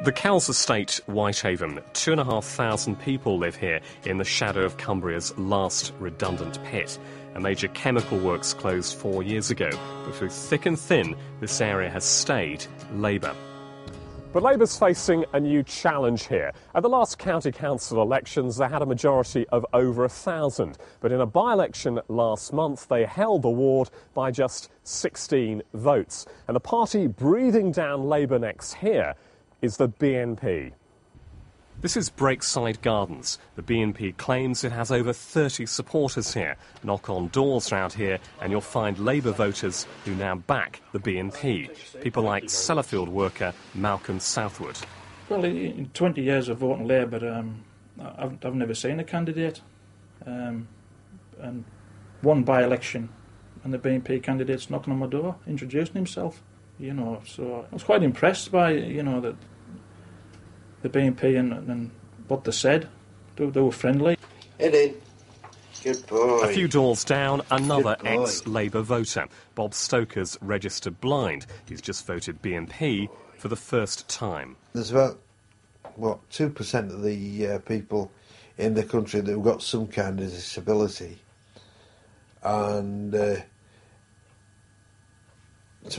The Kells estate, Whitehaven. 2,500 people live here in the shadow of Cumbria's last redundant pit. A major chemical works closed 4 years ago, but through thick and thin, this area has stayed Labour. But Labour's facing a new challenge here. At the last county council elections, they had a majority of over 1,000. But in a by-election last month, they held the ward by just 16 votes. And the party breathing down Labour necks here is the BNP. This is Breakside Gardens. The BNP claims it has over 30 supporters here. Knock on doors round here and you'll find Labour voters who now back the BNP. People like Sellafield worker Malcolm Southwood. Well, in 20 years of voting Labour, I've never seen a candidate. And one by-election and the BNP candidate's knocking on my door, introducing himself. So I was quite impressed by, the BNP and what they said. They were friendly. Head in. Good boy. A few doors down, another ex-Labour voter. Bob Stoker's registered blind. He's just voted BNP for the first time. There's about, 2% of the people in the country that have got some kind of disability. And to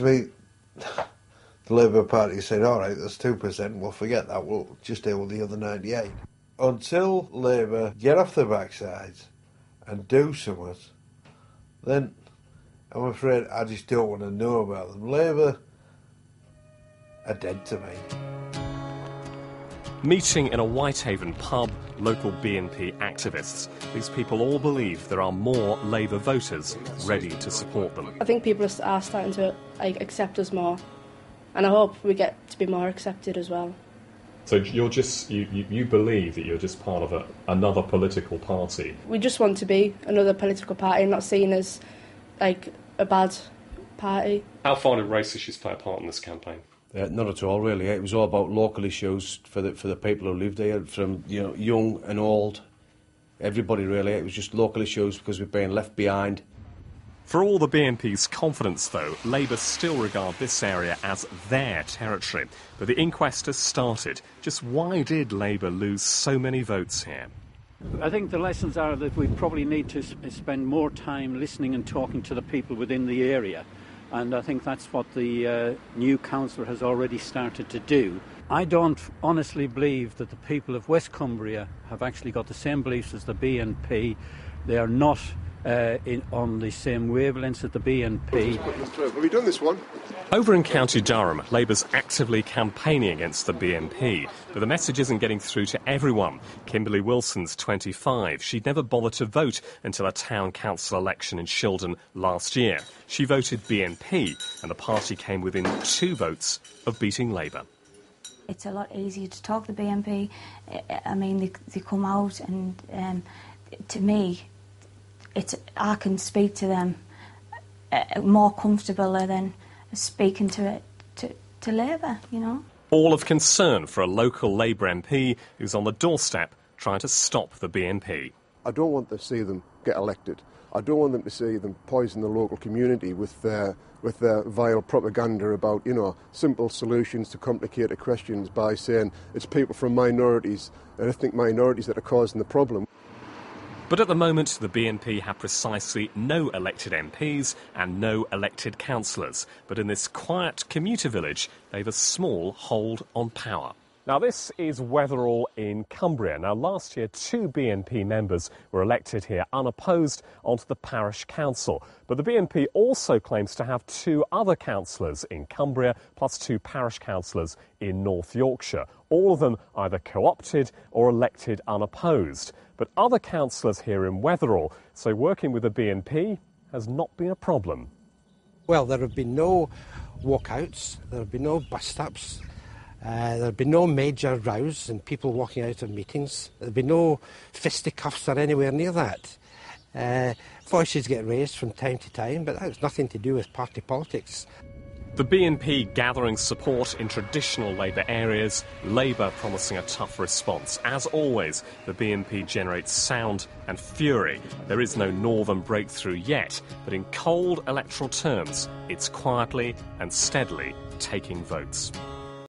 me, the Labour Party said, all right, that's 2%, we'll forget that, we'll just deal with the other 98. Until Labour get off their backsides and do something, then I'm afraid I just don't want to know about them. Labour are dead to me. Meeting in a Whitehaven pub, local BNP activists. These people all believe there are more Labour voters ready to support them. I think people are starting to accept us more. And I hope we get to be more accepted as well. So you're just you believe that you're just part of another political party? We just want to be another political party, not seen as a bad party. How far did race issues play a part in this campaign? Not at all, really. It was all about local issues for the people who lived here, from young and old, everybody really. It was just local issues because we're being left behind. For all the BNP's confidence, though, Labour still regard this area as their territory. But the inquest has started. Just why did Labour lose so many votes here? I think the lessons are that we probably need to spend more time listening and talking to the people within the area. And I think that's what the new councillor has already started to do. I don't honestly believe that the people of West Cumbria have actually got the same beliefs as the BNP. They are not on the same wavelengths as the BNP. Have we done this one? Over in County Durham, Labour's actively campaigning against the BNP, but the message isn't getting through to everyone. Kimberly Wilson's 25. She'd never bothered to vote until a town council election in Shildon last year. She voted BNP, and the party came within 2 votes of beating Labour. It's a lot easier to talk to the BNP. I mean, they come out and, to me, I can speak to them more comfortably than speaking to Labour, All of concern for a local Labour MP who's on the doorstep trying to stop the BNP. I don't want to see them get elected. I don't want them to see them poison the local community with their vile propaganda about, simple solutions to complicated questions by saying it's people from minorities and ethnic minorities that are causing the problem. But at the moment, the BNP have precisely no elected MPs and no elected councillors. But in this quiet commuter village, they've a small hold on power. Now, this is Wetherall in Cumbria. Now, last year, 2 BNP members were elected here unopposed onto the parish council. But the BNP also claims to have 2 other councillors in Cumbria, plus 2 parish councillors in North Yorkshire. All of them either co-opted or elected unopposed. But other councillors here in Wetherall say working with the BNP has not been a problem. Well, there have been no walkouts, there have been no bus stops, there have been no major rows and people walking out of meetings. There have been no fisticuffs or anywhere near that. Voices get raised from time to time, but that's nothing to do with party politics. The BNP gathering support in traditional Labour areas, Labour promising a tough response. As always, the BNP generates sound and fury. There is no northern breakthrough yet, but in cold electoral terms, it's quietly and steadily taking votes.